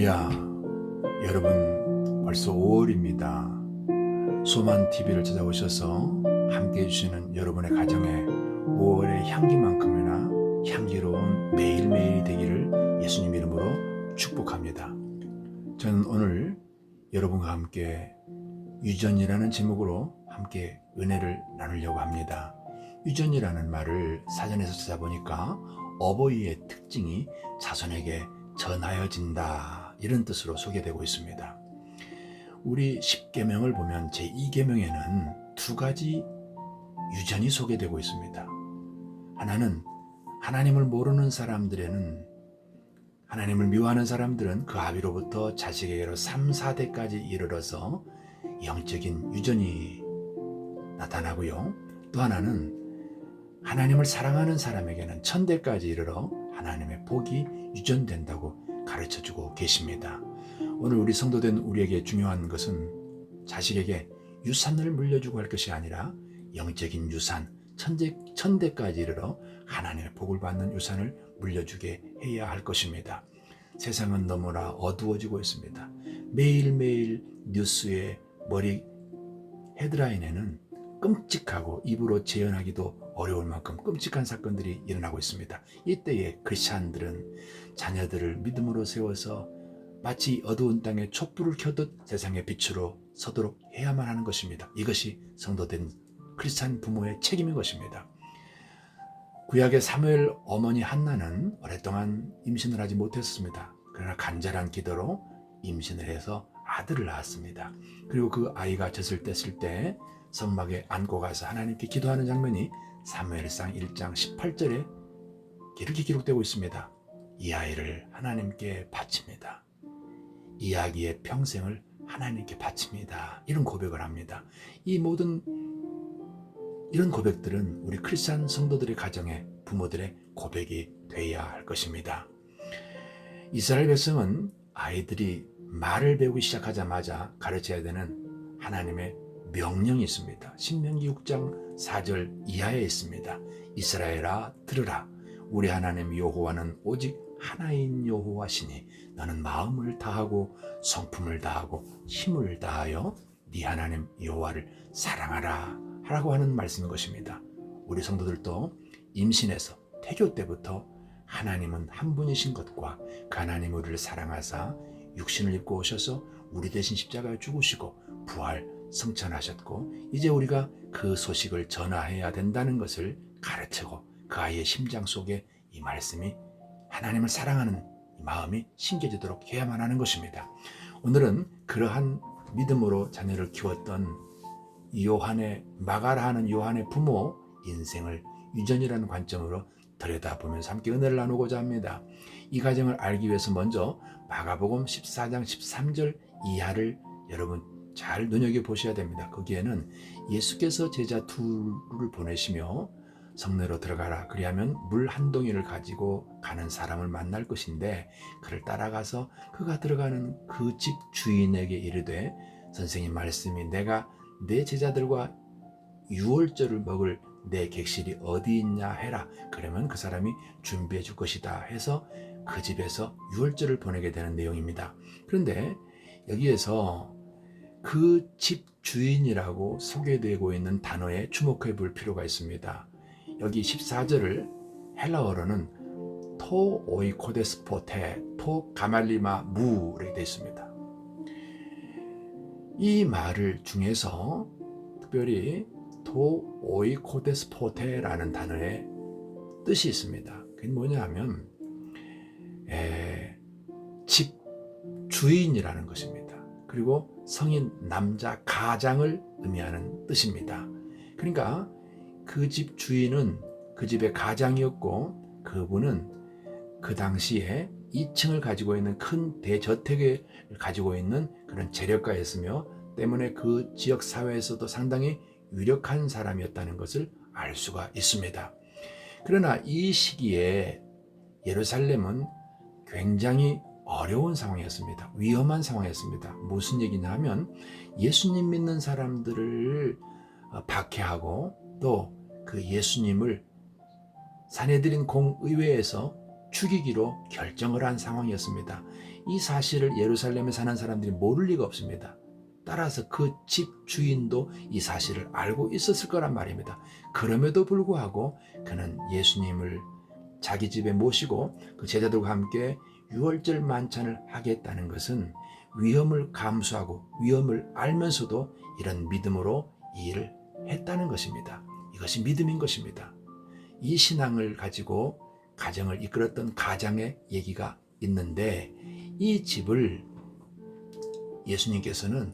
할렐루야. 여러분, 벌써 5월입니다. 소만 TV를 찾아오셔서 함께 해주시는 여러분의 가정에 5월의 향기만큼이나 향기로운 매일매일이 되기를 예수님 이름으로 축복합니다. 저는 오늘 여러분과 함께 유전이라는 제목으로 함께 은혜를 나누려고 합니다. 유전이라는 말을 사전에서 찾아보니까 어버이의 특징이 자손에게 전하여진다, 이런 뜻으로 소개되고 있습니다. 우리 10계명을 보면 제2계명에는 두 가지 유전이 소개되고 있습니다. 하나는 하나님을 모르는 사람들에는, 하나님을 미워하는 사람들은 그 아비로부터 자식에게로 3, 4대까지 이르러서 영적인 유전이 나타나고요. 또 하나는 하나님을 사랑하는 사람에게는 1000대까지 이르러 하나님의 복이 유전된다고 가르쳐주고 계십니다. 오늘 우리 성도된 우리에게 중요한 것은 자식에게 유산을 물려주고 할 것이 아니라 영적인 유산, 1000대까지 이르러 하나님의 복을 받는 유산을 물려주게 해야 할 것입니다. 세상은 너무나 어두워지고 있습니다. 매일매일 뉴스의 머리 헤드라인에는 끔찍하고 입으로 재현하기도 어려울 만큼 끔찍한 사건들이 일어나고 있습니다. 이때에 크리스찬들은 자녀들을 믿음으로 세워서 마치 어두운 땅에 촛불을 켜듯 세상의 빛으로 서도록 해야만 하는 것입니다. 이것이 성도된 크리스찬 부모의 책임인 것입니다. 구약의 사무엘 어머니 한나는 오랫동안 임신을 하지 못했습니다. 그러나 간절한 기도로 임신을 해서 아들을 낳았습니다. 그리고 그 아이가 젖을 뗐을 때 성막에 안고 가서 하나님께 기도하는 장면이 사무엘상 1장 18절에 이렇게 기록되고 있습니다. 이 아이를 하나님께 바칩니다. 이 아기의 평생을 하나님께 바칩니다. 이런 고백을 합니다. 이 모든 이런 고백들은 우리 크리스찬 성도들의 가정에 부모들의 고백이 되어야 할 것입니다. 이스라엘 백성은 아이들이 말을 배우기 시작하자마자 가르쳐야 되는 하나님의 명령이 있습니다. 신명기 6장 4절 이하에 있습니다. 이스라엘아 들으라. 우리 하나님 여호와는 오직 하나인 여호와시니 너는 마음을 다하고 성품을 다하고 힘을 다하여 네 하나님 여호와를 사랑하라 하라고 하는 말씀인 것입니다. 우리 성도들도 임신해서 태교 때부터 하나님은 한 분이신 것과 그 하나님 우리를 사랑하사 육신을 입고 오셔서 우리 대신 십자가에 죽으시고 부활 성천하셨고 이제 우리가 그 소식을 전하해야 된다는 것을 가르치고 그 아이의 심장 속에 이 말씀이 하나님을 사랑하는 이 마음이 심겨지도록 해야만 하는 것입니다. 오늘은 그러한 믿음으로 자녀를 키웠던 마가라 하는 요한의 부모 인생을 유전이라는 관점으로 들여다보면서 함께 은혜를 나누고자 합니다. 이 과정을 알기 위해서 먼저 마가복음 14장 13절 이하를 여러분 잘 눈여겨보셔야 됩니다. 거기에는 예수께서 제자 둘을 보내시며 성내로 들어가라. 그리하면 물 한 동이를 가지고 가는 사람을 만날 것인데 그를 따라가서 그가 들어가는 그 집 주인에게 이르되 선생님 말씀이 내가 내 제자들과 유월절을 먹을 내 객실이 어디 있냐 해라. 그러면 그 사람이 준비해 줄 것이다 해서 그 집에서 유월절을 보내게 되는 내용입니다. 그런데 여기에서 그 집 주인이라고 소개되고 있는 단어에 주목해 볼 필요가 있습니다. 여기 14절을 헬라어로는 토 오이코데스포테 토 가말리마 무 이렇게 되어 있습니다. 이 말을 중에서 특별히 토 오이코데스포테라는 단어의 뜻이 있습니다. 그게 뭐냐 하면 집 주인이라는 것입니다. 그리고 성인 남자 가장을 의미하는 뜻입니다. 그러니까 그 집 주인은 그 집의 가장이었고 그분은 그 당시에 2층을 가지고 있는 큰 대저택을 가지고 있는 그런 재력가였으며 때문에 그 지역 사회에서도 상당히 유력한 사람이었다는 것을 알 수가 있습니다. 그러나 이 시기에 예루살렘은 굉장히 어려운 상황이었습니다. 위험한 상황이었습니다. 무슨 얘기냐 하면 예수님 믿는 사람들을 박해하고 또 그 예수님을 사내들인 공의회에서 죽이기로 결정을 한 상황이었습니다. 이 사실을 예루살렘에 사는 사람들이 모를 리가 없습니다. 따라서 그 집 주인도 이 사실을 알고 있었을 거란 말입니다. 그럼에도 불구하고 그는 예수님을 자기 집에 모시고 그 제자들과 함께 유월절 만찬을 하겠다는 것은 위험을 감수하고 위험을 알면서도 이런 믿음으로 이 일을 했다는 것입니다. 이것이 믿음인 것입니다. 이 신앙을 가지고 가정을 이끌었던 가장의 얘기가 있는데, 이 집을 예수님께서는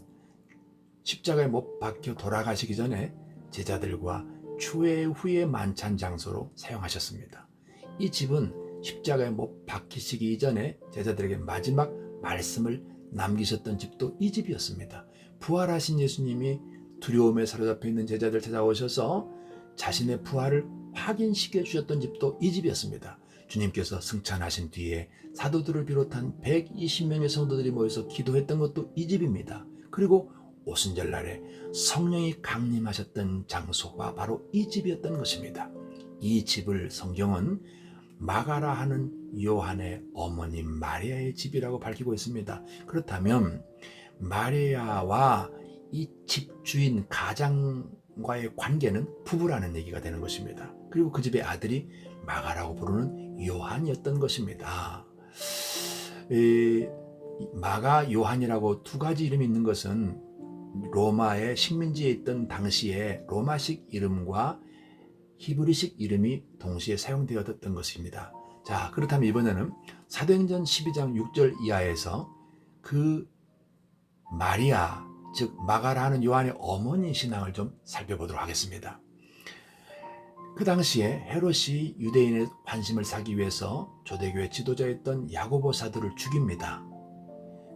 십자가에 못 박혀 돌아가시기 전에 제자들과 추회 후의 만찬 장소로 사용하셨습니다. 이 집은 십자가에 못 박히시기 이전에 제자들에게 마지막 말씀을 남기셨던 집도 이 집이었습니다. 부활하신 예수님이 두려움에 사로잡혀 있는 제자들 찾아오셔서 자신의 부활을 확인시켜 주셨던 집도 이 집이었습니다. 주님께서 승천하신 뒤에 사도들을 비롯한 120명의 성도들이 모여서 기도했던 것도 이 집입니다. 그리고 오순절날에 성령이 강림하셨던 장소가 바로 이 집이었던 것입니다. 이 집을 성경은 마가라 하는 요한의 어머니 마리아의 집이라고 밝히고 있습니다. 그렇다면 마리아와 이 집주인 가장과의 관계는 부부라는 얘기가 되는 것입니다. 그리고 그 집의 아들이 마가라고 부르는 요한이었던 것입니다. 마가 요한이라고 두 가지 이름이 있는 것은 로마의 식민지에 있던 당시에 로마식 이름과 히브리식 이름이 동시에 사용되었던 것입니다. 자, 그렇다면 이번에는 사도행전 12장 6절 이하에서 그 마리아, 즉 마가라는 요한의 어머니 신앙을 좀 살펴보도록 하겠습니다. 그 당시에 헤롯이 유대인의 관심을 사기 위해서 초대교회 지도자였던 야고보 사도를 죽입니다.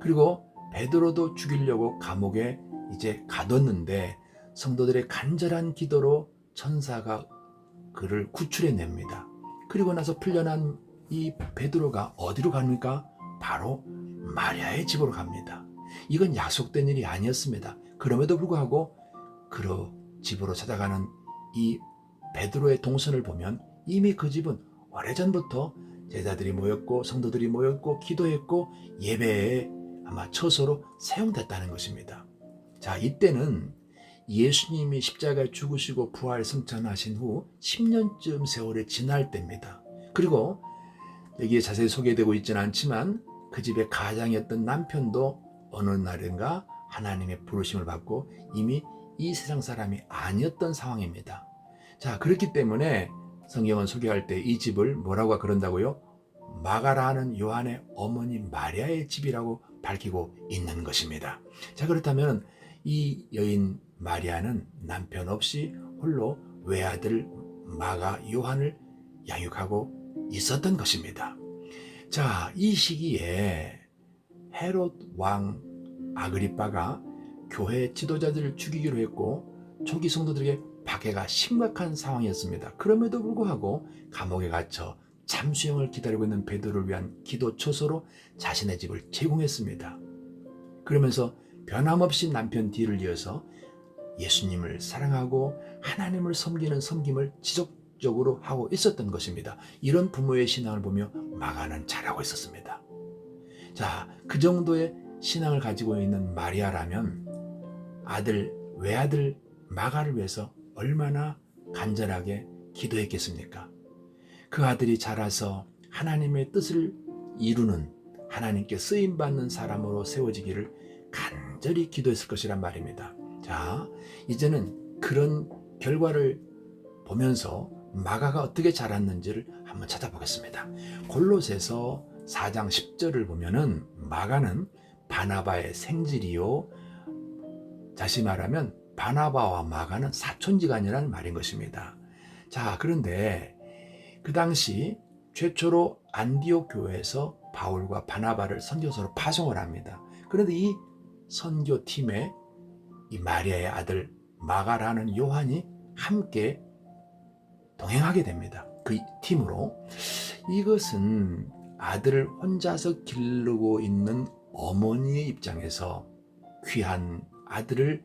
그리고 베드로도 죽이려고 감옥에 이제 가뒀는데 성도들의 간절한 기도로 천사가 그를 구출해냅니다. 그리고 나서 풀려난 이 베드로가 어디로 갑니까? 바로 마리아의 집으로 갑니다. 이건 약속된 일이 아니었습니다. 그럼에도 불구하고 그 집으로 찾아가는 이 베드로의 동선을 보면 이미 그 집은 오래전부터 제자들이 모였고 성도들이 모였고 기도했고 예배에 아마 처소로 사용됐다는 것입니다. 자, 이때는 예수님이 십자가에 죽으시고 부활 승천하신 후 10년쯤 세월이 지날 때입니다. 그리고 여기에 자세히 소개되고 있지는 않지만 그 집의 가장이었던 남편도 어느 날인가 하나님의 부르심을 받고 이미 이 세상 사람이 아니었던 상황입니다. 자, 그렇기 때문에 성경은 소개할 때 이 집을 뭐라고 그런다고요? 마가라는 요한의 어머니 마리아의 집이라고 밝히고 있는 것입니다. 자, 그렇다면 이 여인 마리아는 남편 없이 홀로 외아들 마가 요한을 양육하고 있었던 것입니다. 자, 이 시기에 헤롯 왕 아그리빠가 교회 지도자들을 죽이기로 했고 초기 성도들에게 박해가 심각한 상황이었습니다. 그럼에도 불구하고 감옥에 갇혀 참수형을 기다리고 있는 베드로를 위한 기도 처소로 자신의 집을 제공했습니다. 그러면서 변함없이 남편 뒤를 이어서 예수님을 사랑하고 하나님을 섬기는 섬김을 지속적으로 하고 있었던 것입니다. 이런 부모의 신앙을 보며 마가는 잘하고 있었습니다. 자, 그 정도의 신앙을 가지고 있는 마리아라면 외아들 마가를 위해서 얼마나 간절하게 기도했겠습니까? 그 아들이 자라서 하나님의 뜻을 이루는 하나님께 쓰임받는 사람으로 세워지기를 간절히 기도했을 것이란 말입니다. 자, 이제는 그런 결과를 보면서 마가가 어떻게 자랐는지를 한번 찾아보겠습니다. 골로새서 4장 10절을 보면은 마가는 바나바의 생질이요, 다시 말하면 바나바와 마가는 사촌지간이라는 말인 것입니다. 자, 그런데 그 당시 최초로 안디옥 교회에서 바울과 바나바를 선교사로 파송을 합니다. 그런데 이 선교팀에 이 마리아의 아들 마가라는 요한이 함께 동행하게 됩니다. 그 팀으로. 이것은 아들을 혼자서 기르고 있는 어머니의 입장에서 귀한 아들을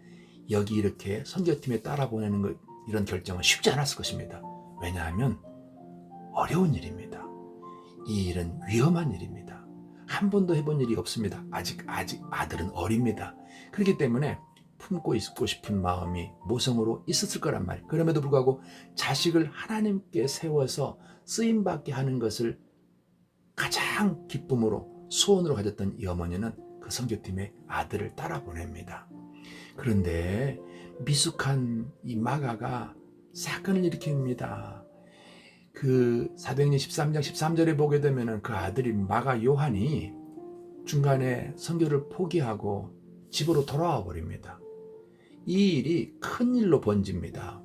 여기 이렇게 선교팀에 따라 보내는 것, 이런 결정은 쉽지 않았을 것입니다. 왜냐하면 어려운 일입니다. 이 일은 위험한 일입니다. 한 번도 해본 일이 없습니다. 아직 아들은 어립니다. 그렇기 때문에 품고 있고 싶은 마음이 모성으로 있었을 거란 말이에요. 그럼에도 불구하고 자식을 하나님께 세워서 쓰임받게 하는 것을 가장 기쁨으로 소원으로 가졌던 이 어머니는 그 선교팀에 아들을 따라 보냅니다. 그런데 미숙한 이 마가가 사건을 일으킵니다. 그 사도행전 13장 13절에 보게 되면 그 아들이 마가 요한이 중간에 선교를 포기하고 집으로 돌아와 버립니다. 이 일이 큰 일로 번집니다.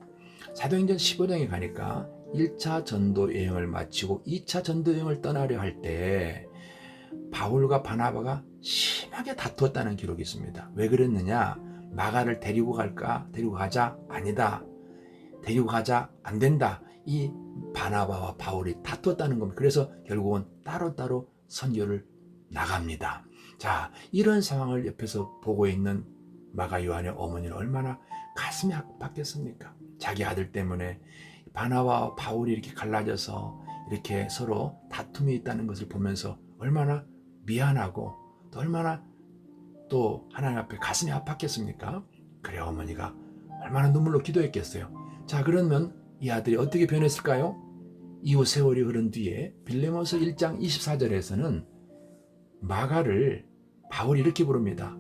사도행전 15장에 가니까 1차 전도 여행을 마치고 2차 전도 여행을 떠나려 할 때 바울과 바나바가 심하게 다투었다는 기록이 있습니다. 왜 그랬느냐? 마가를 데리고 갈까? 데리고 가자? 아니다. 데리고 가자? 안 된다. 이 바나바와 바울이 다투었다는 겁니다. 그래서 결국은 따로따로 선교를 나갑니다. 자, 이런 상황을 옆에서 보고 있는 마가 요한의 어머니는 얼마나 가슴이 아팠겠습니까? 자기 아들 때문에 바나바와 바울이 이렇게 갈라져서 이렇게 서로 다툼이 있다는 것을 보면서 얼마나 미안하고 또 얼마나 또 하나님 앞에 가슴이 아팠겠습니까? 그래 어머니가 얼마나 눈물로 기도했겠어요. 자, 그러면 이 아들이 어떻게 변했을까요? 이후 세월이 흐른 뒤에 빌레몬서 1장 24절에서는 마가를 바울이 이렇게 부릅니다.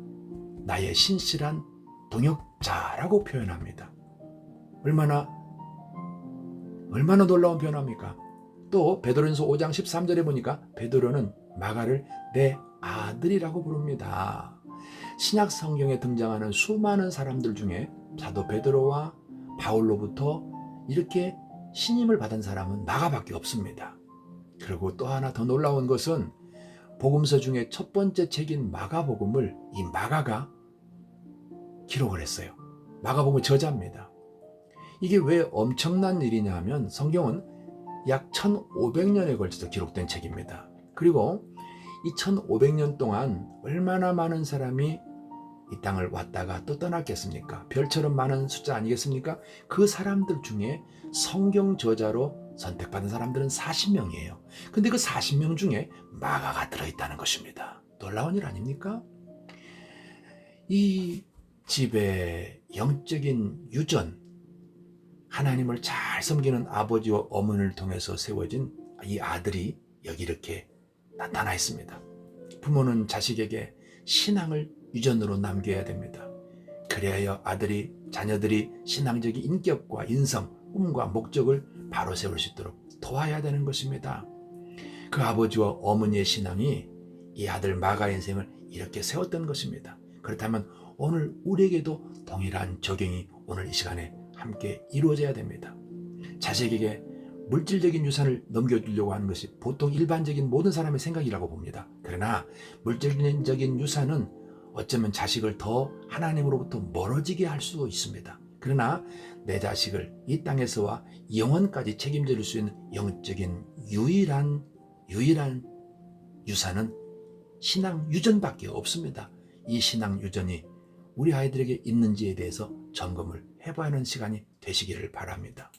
나의 신실한 동역자라고 표현합니다. 얼마나 놀라운 변화입니까? 또 베드로전서 5장 13절에 보니까 베드로는 마가를 내 아들이라고 부릅니다. 신약 성경에 등장하는 수많은 사람들 중에 사도 베드로와 바울로부터 이렇게 신임을 받은 사람은 마가밖에 없습니다. 그리고 또 하나 더 놀라운 것은 복음서 중에 첫 번째 책인 마가복음을 이 마가가 기록을 했어요. 마가복음의 저자입니다. 이게 왜 엄청난 일이냐 하면 성경은 약 1500년에 걸쳐서 기록된 책입니다. 그리고 이 1500년 동안 얼마나 많은 사람이 이 땅을 왔다가 또 떠났겠습니까? 별처럼 많은 숫자 아니겠습니까? 그 사람들 중에 성경 저자로 선택받은 사람들은 40명이에요. 근데 그 40명 중에 마가가 들어있다는 것입니다. 놀라운 일 아닙니까? 이 집의 영적인 유전, 하나님을 잘 섬기는 아버지와 어머니를 통해서 세워진 이 아들이 여기 이렇게 나타나 있습니다. 부모는 자식에게 신앙을 유전으로 남겨야 됩니다. 그래야 자녀들이 신앙적인 인격과 인성, 꿈과 목적을 바로 세울 수 있도록 도와야 되는 것입니다. 그 아버지와 어머니의 신앙이 이 아들 마가의 인생을 이렇게 세웠던 것입니다. 그렇다면 오늘 우리에게도 동일한 적용이 오늘 이 시간에 함께 이루어져야 됩니다. 자식에게 물질적인 유산을 넘겨주려고 하는 것이 보통 일반적인 모든 사람의 생각이라고 봅니다. 그러나 물질적인 유산은 어쩌면 자식을 더 하나님으로부터 멀어지게 할 수도 있습니다. 그러나 내 자식을 이 땅에서와 영원까지 책임질 수 있는 영적인 유일한 유산은 신앙 유전밖에 없습니다. 이 신앙 유전이 우리 아이들에게 있는지에 대해서 점검을 해봐야 하는 시간이 되시기를 바랍니다.